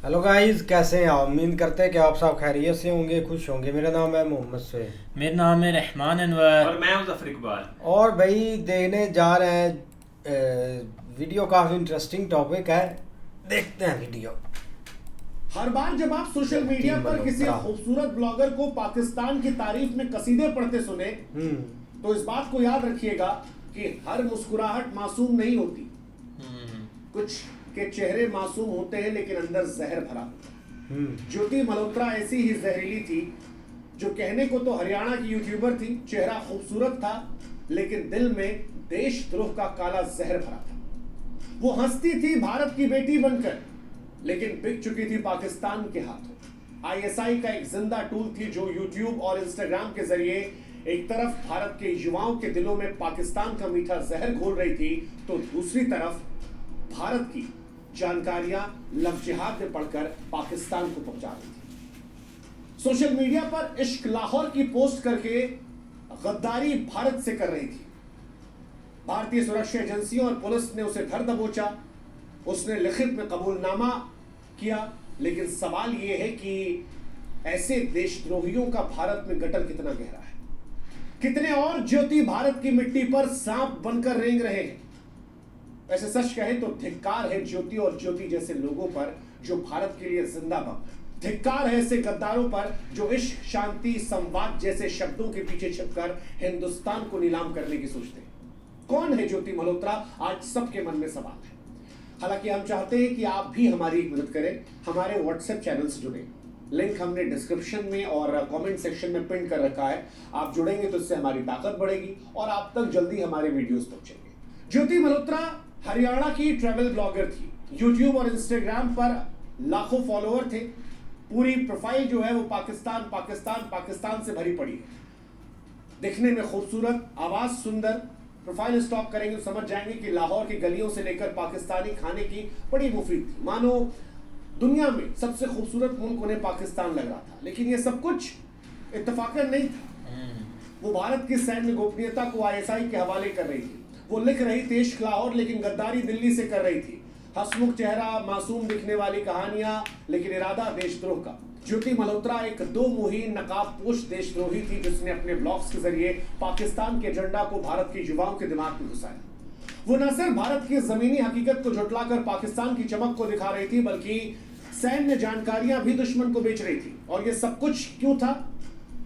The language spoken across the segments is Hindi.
हेलो गाइस, कैसे हैं आप? उम्मीद करते हैं कि आप सब खैरियत से होंगे, खुश होंगे। मेरा नाम है मोहम्मद से। मेरा नाम है रहमान अनवर। और मैं हूं जफर इकबाल। और भाई देखने जा रहे हैं वीडियो। काफ़ी इंटरेस्टिंग टॉपिक है, देखते हैं वीडियो। हर बार जब आप सोशल मीडिया टीम पर किसी मल्होत्रा। खूबसूरत ब्लॉगर को पाकिस्तान की तारीफ में कसीदे पढ़ते सुने हम्म। तो इस बात को याद रखिएगा कि हर मुस्कुराहट मासूम नहीं होती। कुछ के चेहरे मासूम होते हैं लेकिन अंदर जहर भरा होता है। ज्योति मल्होत्रा ऐसी ही जहरीली थी, जो कहने को तो हरियाणा की यूट्यूबर थी, चेहरा खूबसूरत था लेकिन दिल में देशद्रोह का काला जहर भरा था। वो हंसती थी भारत की बेटी बनकर, लेकिन बिक चुकी थी पाकिस्तान के हाथों। आईएसआई का एक जिंदा टूल थी जो यूट्यूब और इंस्टाग्राम के जरिए एक तरफ भारत के युवाओं के दिलों में पाकिस्तान का मीठा जहर घोल रही थी, तो दूसरी तरफ भारत की जानकारियां लव जिहाद में पढ़कर पाकिस्तान को पहुंचा रही थी। सोशल मीडिया पर इश्क लाहौर की पोस्ट करके गद्दारी भारत से कर रही थी। भारतीय सुरक्षा एजेंसियों और पुलिस ने उसे धर दबोचा। उसने लिखित में कबूलनामा किया, लेकिन सवाल यह है कि ऐसे देशद्रोहियों का भारत में गटर कितना गहरा है। कितने और ज्योति भारत की मिट्टी पर सांप बनकर रेंग रहे हैं। वैसे सच कहें तो धिक्कार है ज्योति और ज्योति जैसे लोगों पर जो भारत के लिए जिंदा बम है। धिक्कार है ऐसे गद्दारों पर जो इश्क, शांति, संवाद जैसे शब्दों के पीछे छिपकर हिंदुस्तान को नीलाम करने की सोचते हैं। कौन है ज्योति मल्होत्रा, आज सबके मन में सवाल है। हालांकि हम चाहते हैं कि आप भी हमारी मदद करें, हमारे व्हाट्सएप चैनल से जुड़े। लिंक हमने डिस्क्रिप्शन में और कमेंट सेक्शन में पिन कर रखा है। आप जुड़ेंगे तो इससे हमारी ताकत बढ़ेगी और आप तक जल्दी हमारे वीडियोस पहुंचेंगे। ज्योति मल्होत्रा हरियाणा की ट्रैवल ब्लॉगर थी। यूट्यूब और इंस्टाग्राम पर लाखों फॉलोअर थे। पूरी प्रोफाइल जो है वो पाकिस्तान पाकिस्तान पाकिस्तान से भरी पड़ी है। दिखने में खूबसूरत, आवाज सुंदर। प्रोफाइल स्टॉक करेंगे तो समझ जाएंगे कि लाहौर की गलियों से लेकर पाकिस्तानी खाने की बड़ी मुफीद थी। मानो दुनिया में सबसे खूबसूरत मुल्क उन्हें पाकिस्तान लग रहा था। लेकिन ये सब कुछ इत्तेफाकन नहीं था। वो भारत की सैन्य गोपनीयता को आईएसआई के हवाले कर रही थी। वो लिख रही थी इश्क लाहौर, लेकिन गद्दारी दिल्ली से कर रही थी। हंसमुख चेहरा, मासूम दिखने वाली कहानियां, लेकिन इरादा देशद्रोह का। ज्योति मल्होत्रा एक दो मुही नकाबपोश देशद्रोही थी जिसने अपने ब्लॉग्स के जरिए पाकिस्तान के झंडा को भारत के युवाओं के दिमाग में घुसाया। वो न सिर्फ भारत की जमीनी हकीकत को झुठलाकर पाकिस्तान की चमक को दिखा रही थी, बल्कि सैन्य जानकारियां भी दुश्मन को बेच रही थी। और ये सब कुछ क्यों था?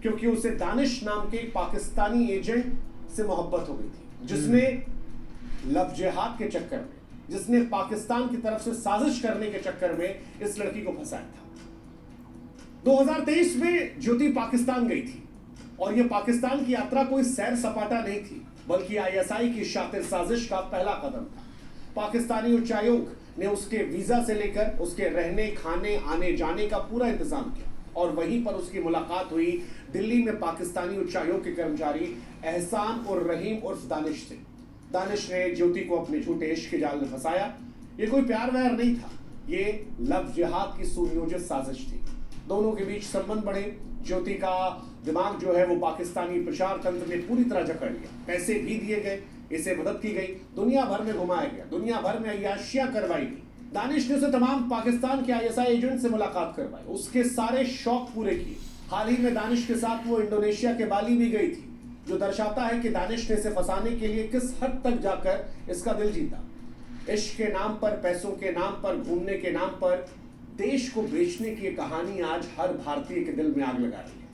क्योंकि उसे दानिश नाम के एक पाकिस्तानी एजेंट से मोहब्बत हो गई थी, जिसने लव जिहाद के चक्कर में, जिसने पाकिस्तान की तरफ से साजिश करने के चक्कर में इस लड़की को फंसाया था। 2023 में ज्योति पाकिस्तान गई थी और यह पाकिस्तान की यात्रा कोई सैर सपाटा नहीं थी, बल्कि आईएसआई की शातिर साजिश का पहला कदम था। पाकिस्तानी उच्चायोग ने उसके वीजा से लेकर उसके रहने, खाने, आने जाने का पूरा इंतजाम किया और वहीं पर उसकी मुलाकात हुई दिल्ली में पाकिस्तानी उच्चायोग के कर्मचारी एहसान और रहीम उर्फ दानिश से। दानिश ने ज्योति को अपने झूठे इश्क के जाल में फंसाया। ये कोई प्यार व्यार नहीं था, ये लव जिहाद की सुनियोजित साजिश थी। दोनों के बीच संबंध बढ़े। ज्योति का दिमाग जो है वो पाकिस्तानी प्रचार तंत्र ने पूरी तरह जकड़ लिया। पैसे भी दिए गए, इसे मदद की गई, दुनिया भर में घुमाया गया, दुनिया भर में अय्याशियां करवाई गई। दानिश ने उसे तमाम पाकिस्तान के आईएसआई एजेंट से मुलाकात करवाई, उसके सारे शौक पूरे किए। हाल ही में दानिश के साथ वो इंडोनेशिया के बाली भी गई थी, जो दर्शाता है कि दानिश ने इसे फंसाने के लिए किस हद तक जाकर इसका दिल जीता। इश्क के नाम पर, पैसों के नाम पर, घूमने के नाम पर देश को बेचने की कहानी आज हर भारतीय के दिल में आग लगा रही है।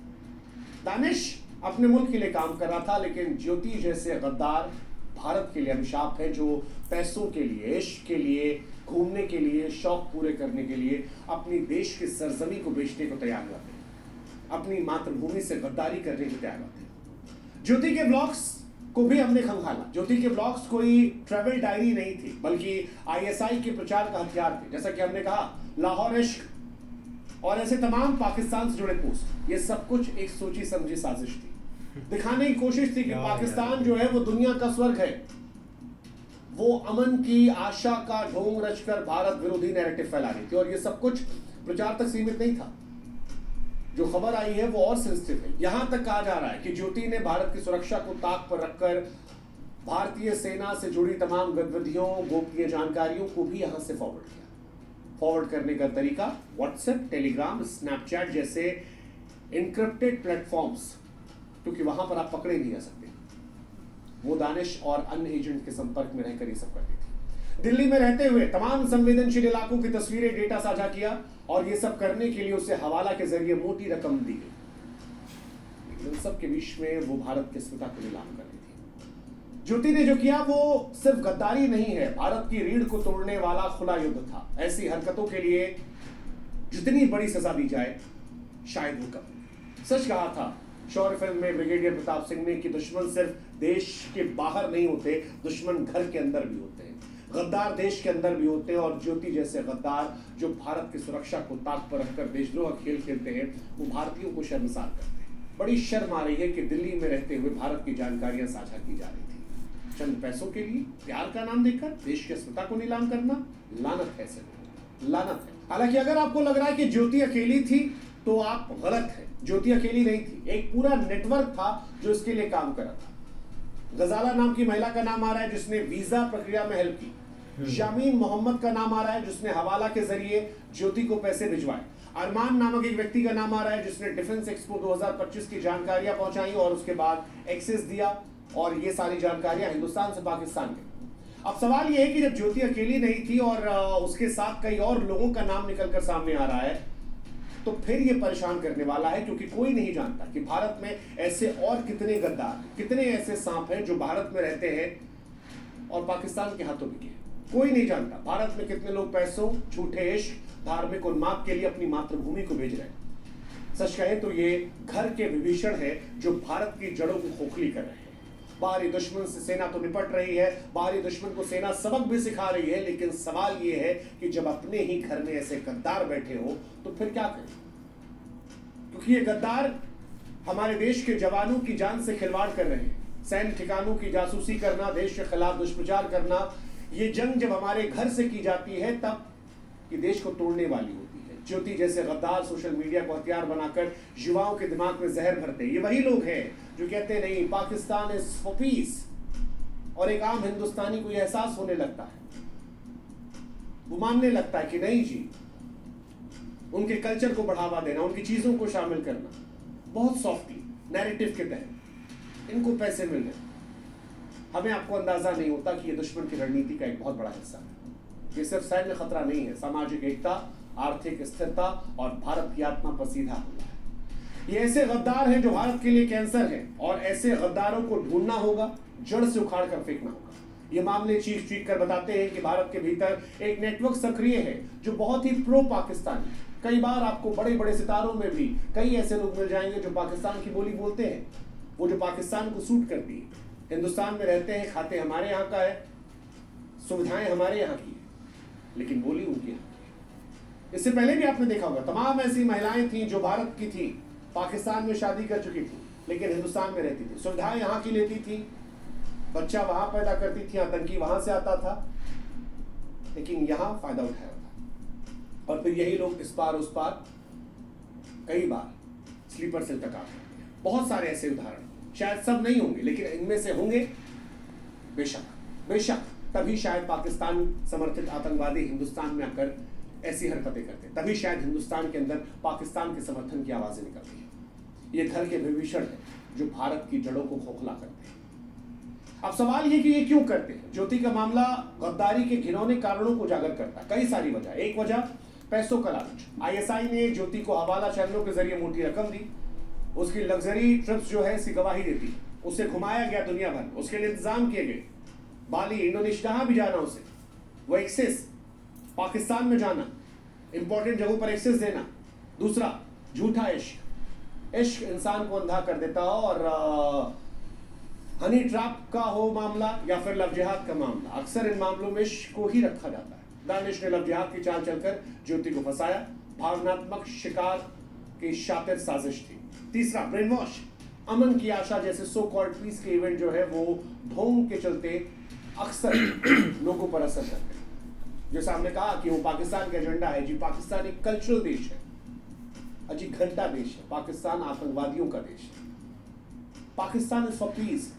दानिश अपने मुल्क के लिए काम कर रहा था, लेकिन ज्योति जैसे गद्दार भारत के लिए अभिशाप है, जो पैसों के लिए, इश्क के लिए, घूमने के लिए, शौक पूरे करने के लिए अपनी देश की सरजमी को बेचने को तैयार रहते हैं, अपनी मातृभूमि से गद्दारी करने को तैयार रहते हैं। ज्योति के ब्लॉग्स को भी हमने खंगाला। ज्योति के ब्लॉग्स कोई ट्रैवल डायरी नहीं थी, बल्कि आईएसआई के प्रचार का हथियार थे। जैसा कि हमने कहा, लाहौर इश्क और ऐसे तमाम पाकिस्तान से जुड़े पोस्ट, ये सब कुछ एक सोची समझी साजिश थी। दिखाने की कोशिश थी कि पाकिस्तान जो है वो दुनिया का स्वर्ग है। वो अमन की आशा का ढोंग रचकर भारत विरोधी नैरेटिव फैला रही थी और ये सब कुछ प्रचार तक सीमित नहीं था। जो खबर आई है वो और सेंसिटिव है। यहां तक कहा जा रहा है कि ज्योति ने भारत की सुरक्षा को ताक पर रखकर भारतीय सेना से जुड़ी तमाम गतिविधियों, गोपनीय जानकारियों को भी यहां से फॉरवर्ड किया। फॉरवर्ड करने का तरीका व्हाट्सएप, टेलीग्राम, स्नैपचैट जैसे इनक्रिप्टेड प्लेटफॉर्म्स, क्योंकि वहां पर आप पकड़े नहीं जा सकते। वो दानिश और अन्य एजेंट के संपर्क में रहकर ये सब करती थी। दिल्ली में रहते हुए तमाम संवेदनशील इलाकों की तस्वीरें, डेटा साझा किया और ये सब करने के लिए उसे हवाला के जरिए मोटी रकम दी गई। इन सब के बीच में वो भारत की अस्मिता को नीलाम करती थी। ज्योति ने जो किया वो सिर्फ गद्दारी नहीं है, भारत की रीढ़ को तोड़ने वाला खुला युद्ध था। ऐसी हरकतों के लिए जितनी बड़ी सजा दी जाए शायद वो कम। सच कहा था शौर्य फिल्म में ब्रिगेडियर प्रताप सिंह ने कि दुश्मन सिर्फ देश के बाहर नहीं होते, दुश्मन घर के अंदर भी होते हैं, गद्दार देश के अंदर भी होते हैं। और ज्योति जैसे गद्दार जो भारत की सुरक्षा को ताक पर रखकर देशद्रोह का खेल खेलते हैं, वो भारतीयों को शर्मसार करते हैं। बड़ी शर्म आ रही है कि दिल्ली में रहते हुए भारत की जानकारियां साझा की जा रही थी। चंद पैसों के लिए प्यार का नाम देकर देश की अस्मिता को नीलाम करना लानत है, ऐसे लानत है। हालांकि अगर आपको लग रहा है कि ज्योति अकेली थी तो आप गलत है। ज्योति अकेली नहीं थी, एक पूरा नेटवर्क था जो इसके लिए काम कर रहा था। गजाला नाम की महिला का नाम आ रहा है जिसने वीजा प्रक्रिया में हेल्प की। शामीन मोहम्मद का नाम आ रहा है जिसने हवाला के जरिए ज्योति को पैसे भिजवाए। अरमान नामक एक व्यक्ति का नाम आ रहा है जिसने डिफेंस एक्सपो 2025 की जानकारियां पहुंचाई और उसके बाद एक्सेस दिया, और ये सारी जानकारियां हिंदुस्तान से पाकिस्तान में। अब सवाल ये है कि जब ज्योति अकेली नहीं थी और उसके साथ कई और लोगों का नाम निकलकर सामने आ रहा है, तो फिर ये परेशान करने वाला है, क्योंकि कोई नहीं जानता कि भारत में ऐसे और कितने गद्दार, कितने ऐसे सांप हैं जो भारत में रहते हैं और पाकिस्तान के हाथों बिके। कोई नहीं जानता भारत में कितने लोग पैसों, झूठे इश्क, धार्मिक उन्माद के लिए अपनी मातृभूमि को भेज रहे हैं। सच कहें तो ये घर के विभीषण है जो भारत की जड़ों को खोखली कर रहे हैं। बाहरी दुश्मन से सेना तो निपट रही है, बाहरी दुश्मन को सेना सबक भी सिखा रही है, लेकिन सवाल ये है कि जब अपने ही घर में ऐसे गद्दार बैठे हो तो फिर क्या करें? क्योंकि ये गद्दार हमारे देश के जवानों की जान से खिलवाड़ कर रहे हैं। सैन्य ठिकानों की जासूसी करना, देश के खिलाफ दुष्प्रचार करना, ये जंग जब हमारे घर से की जाती है तब ये देश को तोड़ने वाली होती है। ज्योति जैसे गद्दार सोशल मीडिया को हथियार बनाकर युवाओं के दिमाग में जहर भरते हैं। ये वही लोग हैं जो कहते नहीं पाकिस्तान इज फॉर पीस, और एक आम हिंदुस्तानी को यह एहसास होने लगता है, वो मानने लगता है कि नहीं जी, उनके कल्चर को बढ़ावा देना, उनकी चीजों को शामिल करना, बहुत सॉफ्टली नैरेटिव के तहत इनको पैसे मिल रहे। हमें आपको अंदाजा नहीं होता कि ये दुश्मन की रणनीति का एक बहुत बड़ा हिस्सा है। ये सिर्फ सैन्य खतरा नहीं है, सामाजिक एकता, आर्थिक स्थिरता और भारत की आत्मा पर सीधा हमला है। ये ऐसे गद्दार हैं जो भारत के लिए कैंसर है, और ऐसे गद्दारों को ढूंढना होगा, जड़ से उखाड़ कर फेंकना होगा। ये मामले चीख चीख कर बताते हैं कि भारत के भीतर एक नेटवर्क सक्रिय है जो बहुत ही प्रो पाकिस्तानी। कई बार आपको बड़े बड़े सितारों में भी कई ऐसे लोग मिल जाएंगे जो पाकिस्तान की बोली बोलते हैं, वो जो पाकिस्तान को सूट करती है। हिंदुस्तान में रहते हैं, खाते हमारे यहाँ का है, सुविधाएं हमारे यहाँ की है, लेकिन बोली उनकी यहाँ की है। इससे पहले भी आपने देखा होगा तमाम ऐसी महिलाएं थी जो भारत की थी, पाकिस्तान में शादी कर चुकी थी, लेकिन हिंदुस्तान में रहती थी, सुविधाएं यहाँ की लेती थी, बच्चा वहां पैदा करती थी, आतंकी वहां से आता था, लेकिन यहाँ फायदा उठाया था। और फिर यही लोग इस पार उस पार कई बार स्लीपर सेल तक आ गए। बहुत सारे ऐसे उदाहरण, शायद सब नहीं होंगे, लेकिन इनमें से होंगे बेशक। तभी शायद पाकिस्तान समर्थित आतंकवादी हिंदुस्तान में आकर ऐसी हरकतें करते, तभी शायद हिंदुस्तान के अंदर पाकिस्तान के समर्थन की आवाजें निकलती है। ये घर के विभीषण है जो भारत की जड़ों को खोखला करते हैं। अब सवाल ये कि ये क्यों करते हैं? ज्योति का मामला गद्दारी के घिनौने कारणों को उजागर करता है। कई सारी वजह। एक वजह पैसों का लालच। आईएसआई ने ज्योति को हवाला चैनलों के जरिए मोटी रकम दी, उसकी लग्जरी ट्रिप्स जो है इसकी गवाही देती, उसे घुमाया गया दुनिया भर, उसके लिए इंतजाम किए गए, बाली, इंडोनेशिया, जहां भी जाना उसे, वो एक्सेस, पाकिस्तान में जाना, इंपॉर्टेंट जगहों पर एक्सेस देना। दूसरा, झूठा इश्क। इश्क इंसान को अंधा कर देता हो, और हनी ट्रैप का हो मामला या फिर लव जिहाद का मामला, अक्सर इन मामलों में इश्क को ही रखा जाता है। दानिश ने लव जिहाद की चाल चलकर ज्योति को फंसाया, भावनात्मक शिकार की शातिर साजिश थी। तीसरा, ब्रेन वॉश। अमन की आशा जैसे सो कॉल्ड पीस के इवेंट जो है वो ढोंग के चलते अक्सर लोगों पर असर करते हैं। जैसे हमने कहा कि वो पाकिस्तान का एजेंडा है। जी, पाकिस्तान एक कल्चरल देश है, अजी घंटा देश है। पाकिस्तान आतंकवादियों का देश है। पाकिस्तान इज फॉर पीस,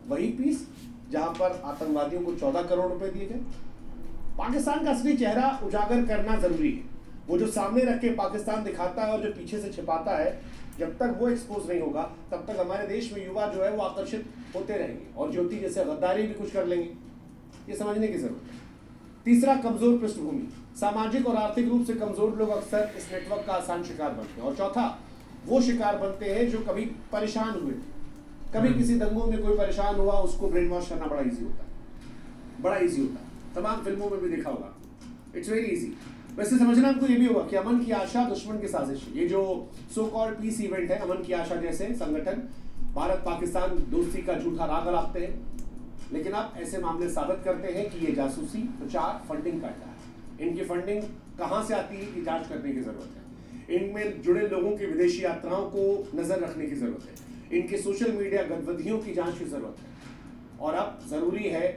वही पीस जहां पर आतंकवादियों को 14 करोड़ रुपए दिए गए, पाकिस्तान का असली चेहरा उजागर करना जरूरी है। वो जो सामने रख के पाकिस्तान दिखाता है और जो पीछे से छिपाता है, जब तक वो एक्सपोज नहीं होगा तब तक हमारे देश में युवा जो है वो आकर्षित होते रहेंगे और ज्योति जैसे गद्दारी भी कुछ कर लेंगे। ये समझने की जरूरत है। तीसरा, कमजोर पृष्ठभूमि। सामाजिक और आर्थिक रूप से कमजोर लोग अक्सर इस नेटवर्क का आसान शिकार बनते हैं। और चौथा, वो शिकार बनते हैं जो कभी परेशान हुए, कभी किसी दंगों में कोई परेशान हुआ, उसको ब्रेन वॉश करना बड़ा इजी होता है, बड़ा इजी होता है। तमाम फिल्मों में भी देखा होगा, इट्स वेरी इजी। वैसे समझना हमको ये भी होगा कि अमन की आशा दुश्मन की साजिश। ये जो सो कॉल्ड पीस इवेंट है, अमन की आशा जैसे संगठन भारत पाकिस्तान दोस्ती का झूठा राग लाते हैं, लेकिन आप ऐसे मामले साबित करते हैं कि ये जासूसी, प्रचार, फंडिंग करता है। इनकी फंडिंग कहाँ से आती है ये जांच करने की जरूरत है। इनमें जुड़े लोगों की विदेशी यात्राओं को नजर रखने की जरूरत है। इनके सोशल मीडिया गतिविधियों की जांच की जरूरत है। और अब जरूरी है,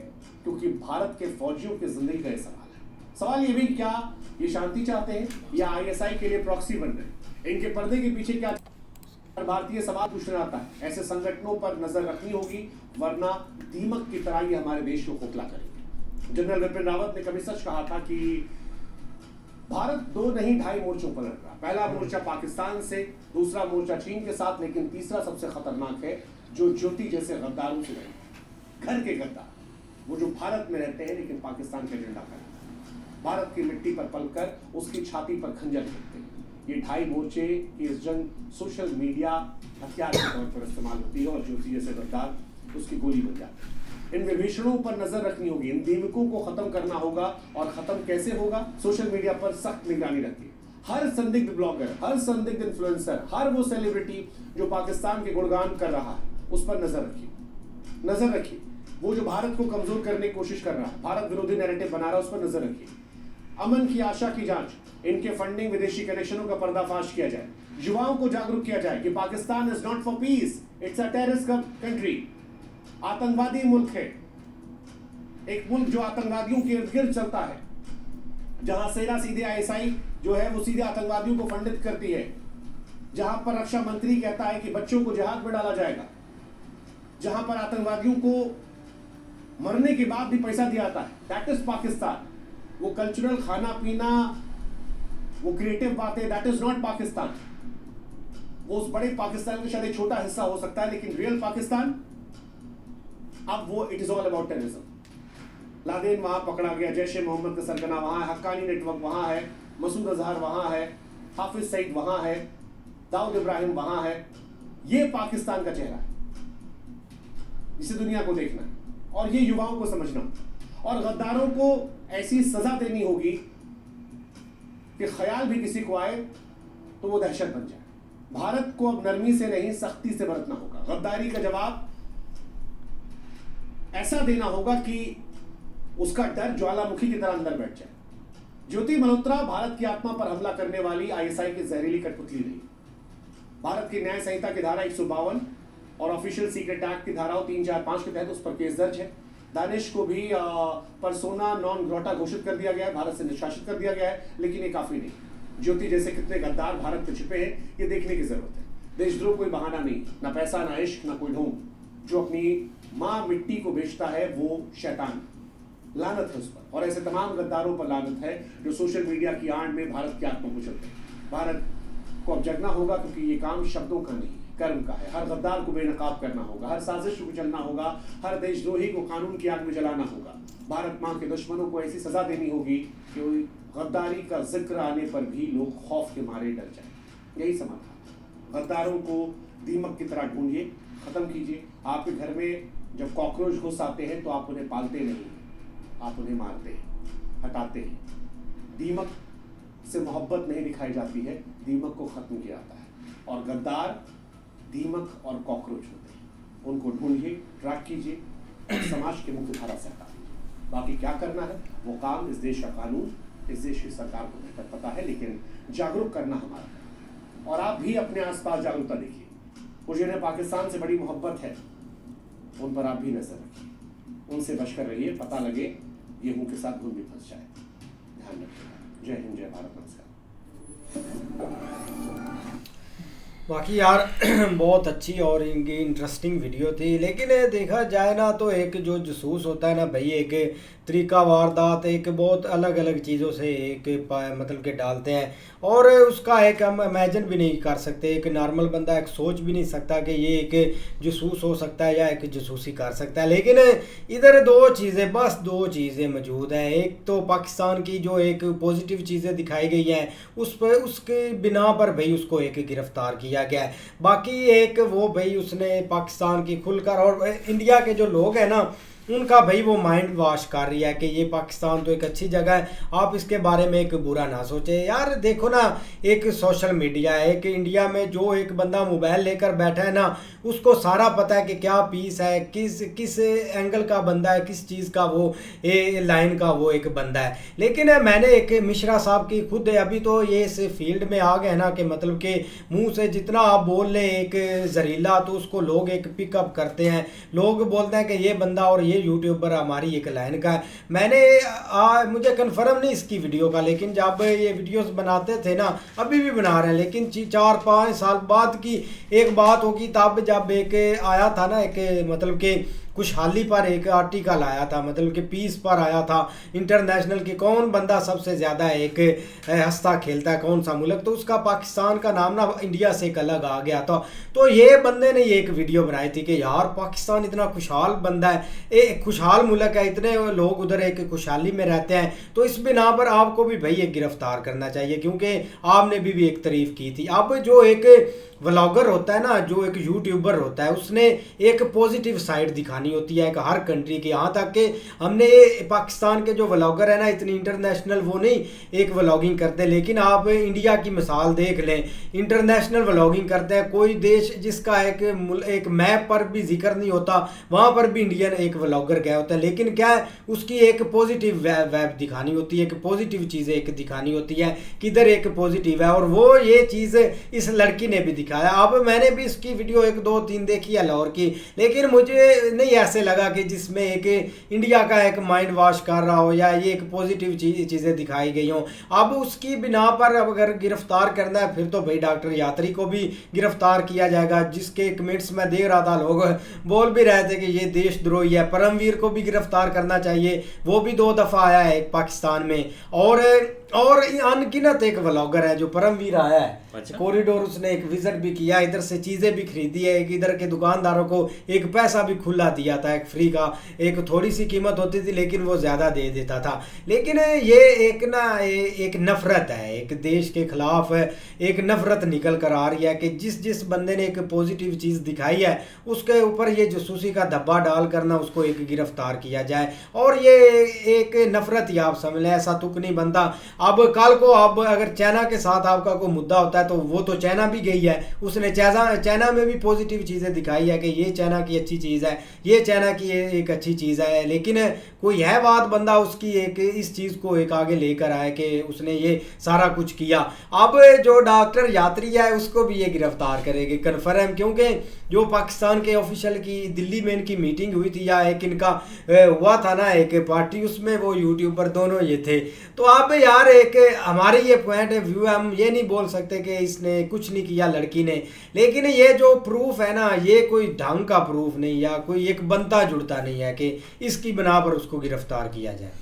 क्योंकि भारत के फौजियों की जिंदगी का सवाल है। सवाल ये भी, क्या ये शांति चाहते हैं या आईएसआई के लिए प्रॉक्सी बन रहे हैं? इनके पर्दे के पीछे क्या भारतीय समाज पूछने आता है। ऐसे संगठनों पर नजर रखनी होगी, वरना दीमक की तरह ये हमारे देश को खोखला करेंगे। जनरल विपिन रावत ने कभी सच कहा था कि भारत 2 नहीं 2.5 मोर्चों पर लड़ रहा। पहला मोर्चा पाकिस्तान से, दूसरा मोर्चा चीन के साथ, लेकिन तीसरा सबसे खतरनाक है, जो ज्योति जैसे गद्दारों से लड़े। घर के गद्दार, वो जो भारत में रहते हैं लेकिन पाकिस्तान का झंडा फहराते हैं, भारत की मिट्टी पर पलकर उसकी छाती पर खंजर फेंकते हैं। ये 2.5 मोर्चे की इस जंग सोशल मीडिया हथियार के तौर पर इस्तेमाल होती है और ज्योति जैसे गद्दार उसकी गोली बन जाती है। इन विभीषणों पर नजर रखनी होगी, इन दीमकों को खत्म करना होगा। और खत्म कैसे होगा? सोशल मीडिया पर सख्त निगरानी रखिए। हर संदिग्ध ब्लॉगर, हर संदिग्ध इन्फ्लुएंसर, हर वो सेलिब्रिटी जो पाकिस्तान के गुणगान कर रहा है, उस पर नजर रखिए, नजर रखिए। वो जो भारत को कमजोर करने की कोशिश कर रहा है, भारत विरोधी नैरेटिव बना रहा है, उस पर नजर रखिए। अमन की आशा की जांच, इनके फंडिंग, विदेशी कनेक्शनों का पर्दाफाश किया जाए। युवाओं को जागरूक किया जाए कि Pakistan is not for piece, it's a terrorist country. आतंकवादी मुल्क है, एक मुल्क जो आतंकवादियों के इर्द गिर्द चलता है, जहां सेना सीधे आईएसआई जो है वो सीधे आतंकवादियों को फंडित करती है, जहां पर रक्षा मंत्री कहता है कि बच्चों को जिहाद में डाला जाएगा, जहां पर आतंकवादियों को मरने के बाद भी पैसा दिया जाता है। That is Pakistan. वो कल्चरल खाना पीना, वो क्रिएटिव बातें, दैट इज नॉट पाकिस्तान। वो उस बड़े पाकिस्तान का शायद एक छोटा हिस्सा हो सकता है, लेकिन रियल पाकिस्तान अब वो it is all about terrorism. Laden वहां पकड़ा गया, जैश ए मोहम्मद का सरगना वहां है, हक्कानी नेटवर्क वहां है, मसूद अजहर वहां है, हाफिज सईद वहां है, दाऊद इब्राहिम वहां है। ये पाकिस्तान का चेहरा है जिसे दुनिया को देखना है और ये युवाओं को समझना। और गद्दारों को ऐसी सजा देनी होगी कि ख्याल भी किसी को आए तो वो दहशत बन जाए। भारत को अब नरमी से नहीं, सख्ती से बरतना होगा। गद्दारी का जवाब ऐसा देना होगा कि उसका डर ज्वालामुखी की तरह अंदर बैठ जाए। ज्योति मल्होत्रा भारत की आत्मा पर हमला करने वाली आईएसआई की जहरीली कठपुतली रही। भारत की न्याय संहिता की धारा 152 और ऑफिशियल सीक्रेट एक्ट की धाराओं 3, 4, 5 के तहत उस पर केस दर्ज है। दानिश को भी परसोना नॉन ग्रोटा घोषित कर दिया गया है, भारत से निष्कासित कर दिया गया है, लेकिन ये काफी नहीं। ज्योति जैसे कितने गद्दार भारत में छिपे हैं, ये देखने की जरूरत है। देशद्रोह कोई बहाना नहीं, ना पैसा, ना इश्क, ना कोई ढोंग। जो अपनी माँ मिट्टी को बेचता है वो शैतान, लानत है उस पर। और ऐसे तमाम गद्दारों पर लानत है जो सोशल मीडिया की आड़ में भारत की आत्मा को चलते हैं। भारत को अब जगना होगा, क्योंकि ये काम शब्दों का नहीं, कर्म का है। हर गद्दार को बेनकाब करना होगा, हर साजिश को कुचलना होगा, हर देशद्रोही को कानून की आग में जलाना होगा। भारत माँ के दुश्मनों को ऐसी सजा देनी होगी कि गद्दारी का जिक्र आने पर भी लोग खौफ के मारे डर जाए। यही समाधान। गद्दारों को दीमक की तरह ढूंढिए, खत्म कीजिए। आपके घर में जब कॉकरोच घुस आते हैं तो आप उन्हें पालते नहीं, आप उन्हें मारते हैं, हटाते हैं। दीमक से मोहब्बत नहीं दिखाई जाती है, दीमक को खत्म किया जाता है। और गद्दार दीमक और कॉकरोच होते हैं, उनको ढूंढिए, ट्रैक कीजिए और समाज के मुख्य धारा से हटा दीजिए। बाकी क्या करना है वो काम इस देश का कानून, इस देश की सरकार को बेहतर पता है, लेकिन जागरूक करना हमारा है। और आप भी अपने आसपास जागरूकता देखिए। मुझे जिन्हें पाकिस्तान से बड़ी मोहब्बत है उन पर आप भी नजर रखिए, उनसे बचकर रहिए। पता लगे गेहूं के साथ घुन भी फंस जाए। ध्यान रखिएगा। जय हिंद, जय भारत, नमस्कार। बाकी यार बहुत अच्छी और इनकी इंटरेस्टिंग वीडियो थी, लेकिन देखा जाए ना तो एक जो जसूस होता है ना भाई, एक तरीका वारदात एक बहुत अलग अलग चीज़ों से एक मतलब के डालते हैं, और उसका एक हम इमेजिन भी नहीं कर सकते, एक नॉर्मल बंदा एक सोच भी नहीं सकता कि ये एक जासूस हो सकता है या एक जासूसी कर सकता है। लेकिन इधर बस दो चीज़ें मौजूद हैं। एक तो पाकिस्तान की जो एक पॉजिटिव चीज़ें दिखाई गई हैं उस पर, उसके बिना पर भाई उसको एक गिरफ्तार किया गया है। बाकी एक वो भाई उसने पाकिस्तान की खुलकर, और इंडिया के जो लोग हैं ना उनका भाई वो माइंड वॉश कर रही है कि ये पाकिस्तान तो एक अच्छी जगह है, आप इसके बारे में एक बुरा ना सोचे। यार देखो ना, एक सोशल मीडिया है, एक इंडिया में जो एक बंदा मोबाइल लेकर बैठा है ना उसको सारा पता है कि क्या पीस है, किस एंगल का बंदा है, किस चीज़ का वो लाइन का वो एक बंदा है। लेकिन मैंने एक मिश्रा साहब की खुद अभी तो ये इस फील्ड में आ गए ना कि मतलब कि मुंह से जितना आप बोल लें एक जहरीला तो उसको लोग एक पिकअप करते हैं, लोग बोलते हैं कि ये बंदा और ये यूट्यूबर हमारी एक लाइन का है। मैंने मुझे कन्फर्म नहीं इसकी वीडियो का, लेकिन जब ये वीडियोस बनाते थे ना, अभी भी बना रहे हैं, लेकिन 4-5 साल बाद की एक बात होगी तब जब एक आया था ना एक मतलब कि खुशहाली पर एक आर्टिकल आया था, मतलब कि पीस पर आया था इंटरनेशनल की कौन बंदा सबसे ज़्यादा एक हंसता खेलता है, कौन सा मुल्क, तो उसका पाकिस्तान का नाम ना इंडिया से एक अलग आ गया था। तो ये बंदे ने ये एक वीडियो बनाई थी कि यार पाकिस्तान इतना खुशहाल बंदा है, एक खुशहाल मुल्क है, इतने लोग उधर एक खुशहाली में रहते हैं, तो इस बिना पर आपको भी भाई एक गिरफ्तार करना चाहिए, क्योंकि आपने भी एक तारीफ की थी। अब जो एक व्लॉगर होता है ना, जो एक यूट्यूबर होता है, उसने एक पॉजिटिव साइड दिखानी होती है एक हर कंट्री की। यहाँ तक कि हमने पाकिस्तान के जो व्लॉगर है ना इतनी इंटरनेशनल वो नहीं एक व्लॉगिंग करते, लेकिन आप इंडिया की मिसाल देख लें, इंटरनेशनल व्लॉगिंग करते हैं। कोई देश जिसका एक मैप पर भी जिक्र नहीं होता वहाँ पर भी इंडियन एक व्लॉगर गया होता है, लेकिन क्या है उसकी एक पॉजिटिव वेब दिखानी होती है, एक पॉजिटिव चीज़ें एक दिखानी होती है, किधर एक पॉजिटिव है, और वो ये चीज़ इस लड़की ने भी दिखाया। अब मैंने भी इसकी वीडियो 1-2-3 देखी है लाहौर की, लेकिन मुझे नहीं ऐसे लगा कि जिसमें एक इंडिया का एक माइंड वॉश कर रहा हो या ये एक पॉजिटिव चीज़ें दिखाई गई हों। अब उसकी बिना पर अब अगर गिरफ्तार करना है फिर तो भाई डॉक्टर यात्री को भी गिरफ्तार किया जाएगा, जिसके कमेंट्स में देख रहा था, लोग बोल भी रहे थे कि ये देशद्रोही है। परमवीर को भी गिरफ्तार करना चाहिए, वो भी 2 दफ़ा आया है पाकिस्तान में, और अनगिनत एक व्लॉगर है जो परमवीर आया है। अच्छा। कॉरिडोर उसने एक विजिट भी किया, इधर से चीज़ें भी खरीदी है, एक इधर के दुकानदारों को एक पैसा भी खुला दिया था एक फ्री का, एक थोड़ी सी कीमत होती थी लेकिन वो ज़्यादा दे देता था। लेकिन ये एक नफ़रत है, एक देश के खिलाफ एक नफ़रत निकल कर आ रही है कि जिस बंदे ने एक पॉजिटिव चीज़ दिखाई है उसके ऊपर ये जासूसी का धब्बा डाल करना उसको एक गिरफ्तार किया जाए, और ये एक नफ़रत ही आप समझ लें, ऐसा तुक नहीं बनता। अब कल को अब अगर चाइना के साथ आपका कोई मुद्दा होता है तो वो तो चाइना भी गई है, उसने चाइना में भी पॉजिटिव चीज़ें दिखाई है कि ये चाइना की अच्छी चीज़ है, ये चाइना की एक अच्छी चीज़ है, लेकिन कोई है बात बंदा उसकी एक इस चीज़ को एक आगे लेकर आए कि उसने ये सारा कुछ किया। अब जो डॉक्टर यात्री है उसको भी ये गिरफ्तार करेगी कन्फर्म, क्योंकि जो पाकिस्तान के ऑफिशियल की दिल्ली में इनकी मीटिंग हुई थी या एक इनका हुआ था ना एक पार्टी, उसमें वो यूट्यूबर दोनों ये थे। तो अब यार एक हमारे ये पॉइंट ऑफ व्यू है, हम ये नहीं बोल सकते कि इसने कुछ नहीं किया लड़की ने, लेकिन ये जो प्रूफ है ना ये कोई ढंग का प्रूफ नहीं या कोई एक बनता जुड़ता नहीं है कि इसकी बना पर उसको गिरफ्तार किया जाए।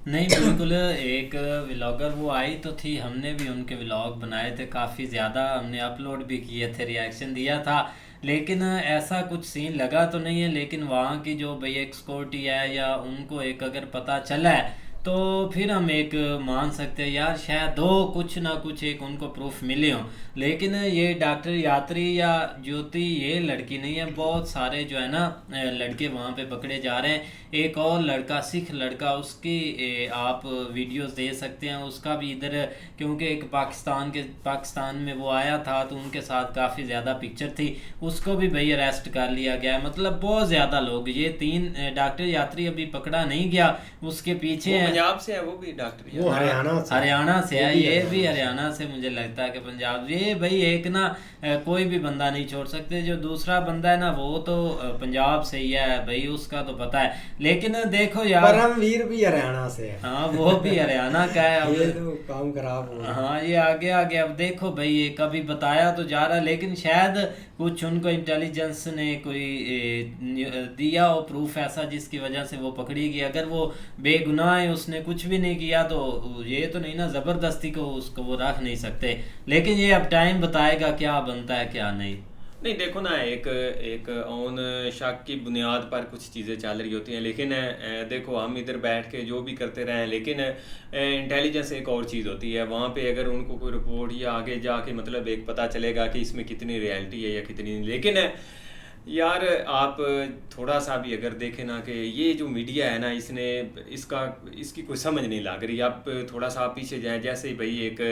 नहीं बिल्कुल, एक व्लॉगर वो आई तो थी, हमने भी उनके व्लॉग बनाए थे, काफ़ी ज़्यादा हमने अपलोड भी किए थे, रिएक्शन दिया था, लेकिन ऐसा कुछ सीन लगा तो नहीं है। लेकिन वहाँ की जो भैया सिक्योरिटी है या उनको एक अगर पता चला है तो फिर हम एक मान सकते हैं यार शायद कुछ ना कुछ एक उनको प्रूफ मिले हों। लेकिन ये डॉक्टर यात्री या ज्योति ये लड़की नहीं है, बहुत सारे जो है ना लड़के वहाँ पे पकड़े जा रहे हैं। एक और लड़का, सिख लड़का, उसकी आप वीडियोस दे सकते हैं, उसका भी इधर, क्योंकि एक पाकिस्तान में वो आया था तो उनके साथ काफ़ी ज़्यादा पिक्चर थी, उसको भी भाई अरेस्ट कर लिया गया। मतलब बहुत ज़्यादा लोग, ये 3 डॉक्टर यात्री अभी पकड़ा नहीं गया, उसके पीछे पंजाब से है वो भी डॉक्टर? वो हरियाणा से है, ये भी हरियाणा से। मुझे लगता है कि पंजाब, ये भाई एक ना कोई भी बंदा नहीं छोड़ सकते। जो दूसरा बंदा है ना वो तो पंजाब से ही है भाई, उसका तो पता है। लेकिन देखो यार, परमवीर भी हरियाणा से है। हाँ वो भी हरियाणा का है। अब ये तो काम खराब हो गया। हाँ ये आगे आगे अब देखो भाई, ये कभी बताया तो जा रहा, लेकिन शायद कुछ उनको इंटेलिजेंस ने कोई दिया हो प्रूफ ऐसा जिसकी वजह से वो पकड़ी गई। अगर वो बेगुनाह है, उसने कुछ भी नहीं किया, तो ये तो नहीं ना ज़बरदस्ती को उसको वो रख नहीं सकते। लेकिन ये अब टाइम बताएगा क्या बनता है क्या नहीं। नहीं देखो ना, एक ऑन शक की बुनियाद पर कुछ चीज़ें चल रही होती हैं, लेकिन देखो हम इधर बैठ के जो भी करते रहें, लेकिन इंटेलिजेंस एक और चीज़ होती है। वहाँ पे अगर उनको कोई रिपोर्ट या आगे जाके मतलब एक पता चलेगा कि इसमें कितनी रियलिटी है या कितनी नहीं। लेकिन यार आप थोड़ा सा भी अगर देखें ना कि ये जो मीडिया है ना, इसकी कोई समझ नहीं लग रही। आप थोड़ा सा पीछे जाएं, जैसे ही भाई एक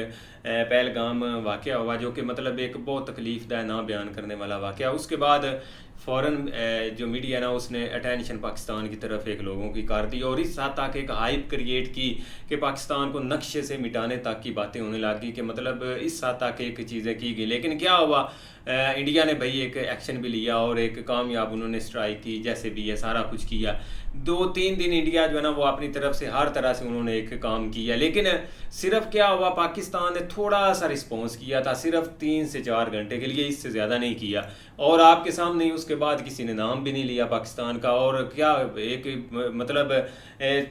पहलगाम वाक़या हुआ, जो कि मतलब एक बहुत तकलीफ़दायक ना बयान करने वाला वाक़या, उसके बाद फ़ौरन जो मीडिया ना उसने अटेंशन पाकिस्तान की तरफ एक लोगों की कर दी, और इस हद तक एक हाइप क्रिएट की कि पाकिस्तान को नक्शे से मिटाने तक की बातें होने लगी, कि मतलब इस हद तक एक चीज़ें की गई। लेकिन क्या हुआ, इंडिया ने भाई एक एक्शन भी लिया और एक कामयाब उन्होंने स्ट्राइक की, जैसे भी है सारा कुछ किया। 2-3 दिन इंडिया जो है ना वो अपनी तरफ से हर तरह से उन्होंने एक काम किया। लेकिन सिर्फ क्या हुआ, पाकिस्तान ने थोड़ा सा रिस्पॉन्स किया था, सिर्फ 3 से 4 घंटे के लिए, इससे ज़्यादा नहीं किया। और आपके सामने ही उसके बाद किसी ने नाम भी नहीं लिया पाकिस्तान का। और क्या एक मतलब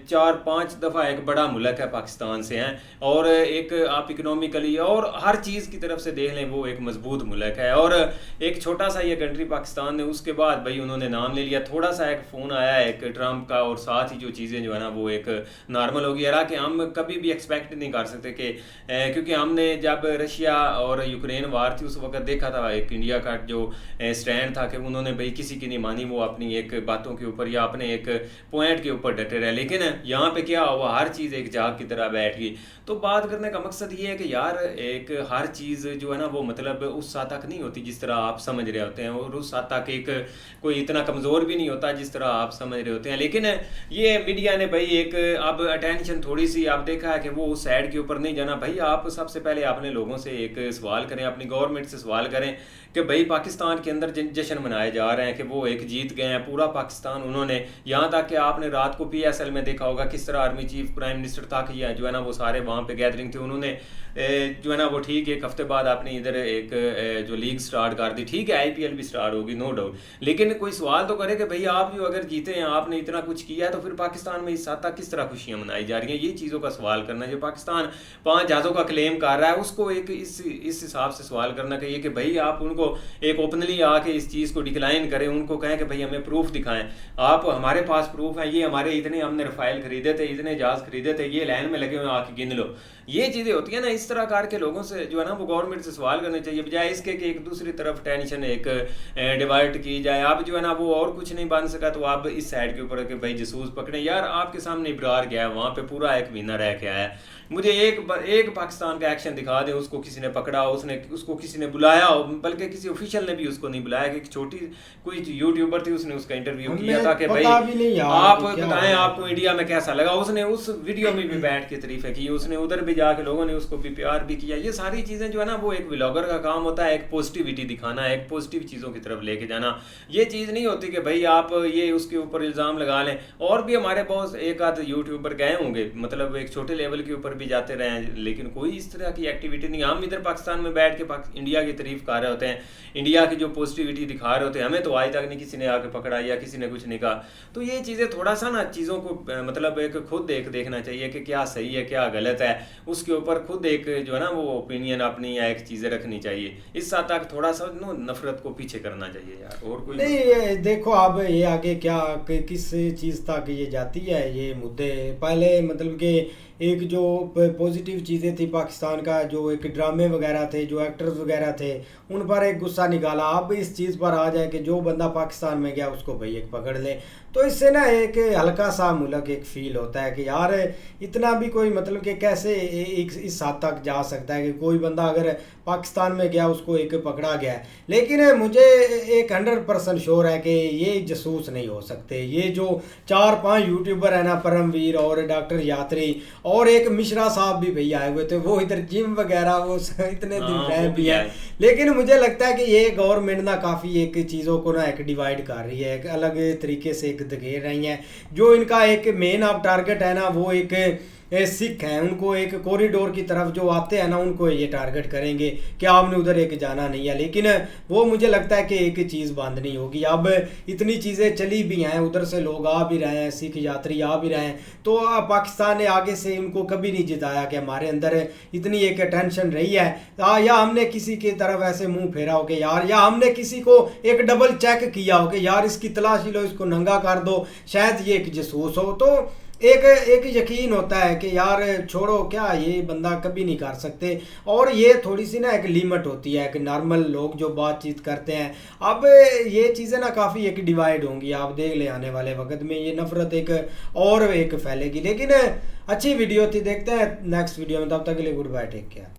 4-5 दफ़ा एक बड़ा मुल्क है पाकिस्तान से हैं, और एक आप इकनॉमिकली और हर चीज़ की तरफ से देख लें वो एक मजबूत मुल्क है। और एक छोटा सा ये कंट्री पाकिस्तान ने, उसके बाद भाई उन्होंने नाम ले लिया। थोड़ा सा एक फ़ोन आया एक ट्रम्प का, और साथ ही जो चीज़ें जो है ना वो एक नॉर्मल हो गई। हालांकि हम कभी भी एक्सपेक्ट नहीं कर सकते कि क्योंकि हमने जब रशिया और यूक्रेन वार थी उस वक्त देखा था एक इंडिया का जो स्टैंड था कि उन्होंने भाई किसी की नहीं मानी, वो अपनी एक बातों के ऊपर या अपने एक पॉइंट के ऊपर डटे रहे। लेकिन यहाँ पे क्या हुआ, हर चीज़ एक जाग की तरह बैठ गई। तो बात करने का मकसद ये है कि यार एक हर चीज़ जो है ना वो मतलब उस हद तक नहीं होती जिस तरह आप समझ रहे होते हैं, और उस हद तक एक कोई इतना कमज़ोर भी नहीं होता जिस तरह आप समझ रहे होते हैं। लेकिन ये मीडिया ने भाई एक अब अटेंशन थोड़ी सी आप देखा है कि वो उस साइड के ऊपर नहीं जाना। भाई आप सबसे पहले अपने लोगों से एक सवाल करें, अपनी गवर्नमेंट से सवाल करें कि भाई पाकिस्तान के अंदर जश्न मनाए जा रहे हैं कि वो एक जीत गए हैं पूरा पाकिस्तान उन्होंने। यहाँ तक कि आपने रात को PSL में देखा होगा किस तरह आर्मी चीफ प्राइम मिनिस्टर था कि जो है ना वो सारे वहाँ पे गैदरिंग थी, उन्होंने जो है ना वो ठीक 1 हफ्ते बाद आपने इधर एक जो लीग स्टार्ट कर दी। ठीक है IPL भी स्टार्ट होगी नो डाउट, लेकिन कोई सवाल तो करे कि भाई आप जो अगर जीते हैं, आपने इतना कुछ किया है, तो फिर पाकिस्तान में इस हद तक किस तरह खुशियाँ मनाई जा रही हैं, ये चीज़ों का सवाल करना। जो पाकिस्तान 5 जहाज़ों का क्लेम कर रहा है उसको एक इस हिसाब से सवाल करना चाहिए कि भाई आप उनको एक ओपनली आके इस चीज़ को डिक्लाइन करें, उनको कहें कि भाई हमें प्रूफ दिखाएं, आप हमारे पास प्रूफ है, ये हमारे इतने हमने रफाइल खरीदे थे, इतने जहाज़ खरीदे थे, ये लाइन में लगे हुए आके गिन लो। ये चीज़ें होती है ना, इस तरह करके लोगों से जो है ना वो गवर्नमेंट से सवाल करने चाहिए, बजाय इसके कि एक दूसरी तरफ टेंशन एक डिवाइड की जाए। आप जो है ना वो और कुछ नहीं बन सका तो आप इस साइड के ऊपर कि भाई जसूस पकड़े। यार आपके सामने इब्रार गया है, वहाँ पे पूरा 1 महीना रह के आया, मुझे एक पाकिस्तान का एक्शन दिखा दे, उसको किसी ने पकड़ा, उसको किसी ने बुलाया हो, बल्कि किसी ऑफिशियल ने भी उसको नहीं बुलाया। कि एक छोटी कोई यूट्यूबर थी, उसने उसका इंटरव्यू किया था कि भाई आप बताएं आपको इंडिया में कैसा लगा, उसने उस वीडियो में भी बैठ के तारीफें की, उसने उधर भी जाके लोगों ने उसको भी प्यार भी किया। ये सारी चीज़ें जो है ना वो एक व्लॉगर का काम होता है, एक पॉजिटिविटी दिखाना, एक पॉजिटिव चीज़ों की तरफ लेके जाना। ये चीज़ नहीं होती कि भाई आप ये उसके ऊपर इल्ज़ाम लगा लें। और भी हमारे बहुत एक आध यूट्यूबर गए होंगे, मतलब एक छोटे लेवल के ऊपर भी जाते रहे हैं, लेकिन कोई इस तरह की एक्टिविटी नहीं। हम इधर पाकिस्तान में बैठ के इंडिया की तारीफ कर रहे होते हैं, इंडिया की जो पॉजिटिविटी दिखा रहे होते हैं, हमें तो आज तक नहीं किसी ने आके पकड़ा या किसी ने कुछ नहीं कहा। तो ये चीज़ें थोड़ा सा ना चीज़ों को मतलब एक खुद देखना चाहिए कि क्या सही है क्या गलत है, उसके ऊपर खुद एक जो है ना वो ओपिनियन अपनी या एक चीज़ें रखनी चाहिए। इस साथ तक थोड़ा सा नफरत को पीछे करना चाहिए यार, और कोई नहीं। देखो अब ये आगे क्या किस चीज़ तक ये जाती है, ये मुद्दे पहले मतलब कि एक जो पॉजिटिव चीज़ें थी पाकिस्तान का, जो एक ड्रामे वगैरह थे, जो एक्टर्स वगैरह थे, उन पर एक गुस्सा निकाला। अब इस चीज़ पर आ जाए कि जो बंदा पाकिस्तान में गया उसको भाई एक पकड़ ले, तो इससे ना एक हल्का सा मुल्क एक फील होता है कि यार इतना भी कोई मतलब कि कैसे इस हद तक जा सकता है कि कोई बंदा अगर पाकिस्तान में गया उसको एक पकड़ा गया है। लेकिन मुझे एक 100% श्योर है कि ये जासूस नहीं हो सकते। ये जो 4-5 यूट्यूबर है ना, परमवीर और डॉक्टर यात्री और एक मिश्रा साहब भी भैया आए हुए थे, वो इधर जिम वगैरह वो इतने दिन रहे भी है। लेकिन मुझे लगता है कि ये गवर्नमेंट ना काफ़ी एक चीज़ों को ना एक डिवाइड कर रही है, एक अलग तरीके से एक धकेल रही है। जो इनका एक मेन अब टारगेट है ना, वो एक सिख हैं, उनको एक कॉरिडोर की तरफ जो आते हैं ना उनको ये टारगेट करेंगे कि आपने उधर एक जाना नहीं है। लेकिन वो मुझे लगता है कि एक चीज़ बंद नहीं होगी। अब इतनी चीज़ें चली भी हैं, उधर से लोग आ भी रहे हैं, सिख यात्री आ भी रहे हैं, तो पाकिस्तान ने आगे से उनको कभी नहीं जिताया कि हमारे अंदर इतनी एक टेंशन रही है, या हमने किसी की तरफ ऐसे मुंह फेरा हो कि यार, या हमने किसी को एक डबल चेक किया हो कि यार इसकी तलाशी लो, इसको नंगा कर दो, शायद ये एक जासूस हो। तो एक यकीन होता है कि यार छोड़ो, क्या ये बंदा कभी नहीं कर सकते। और ये थोड़ी सी ना एक लिमिट होती है कि नॉर्मल लोग जो बातचीत करते हैं, अब ये चीज़ें ना काफ़ी एक डिवाइड होंगी। आप देख ले आने वाले वक्त में ये नफ़रत एक और एक फैलेगी। लेकिन अच्छी वीडियो थी, देखते हैं नेक्स्ट वीडियो में, तब तक के लिए गुड बाय, टेक केयर।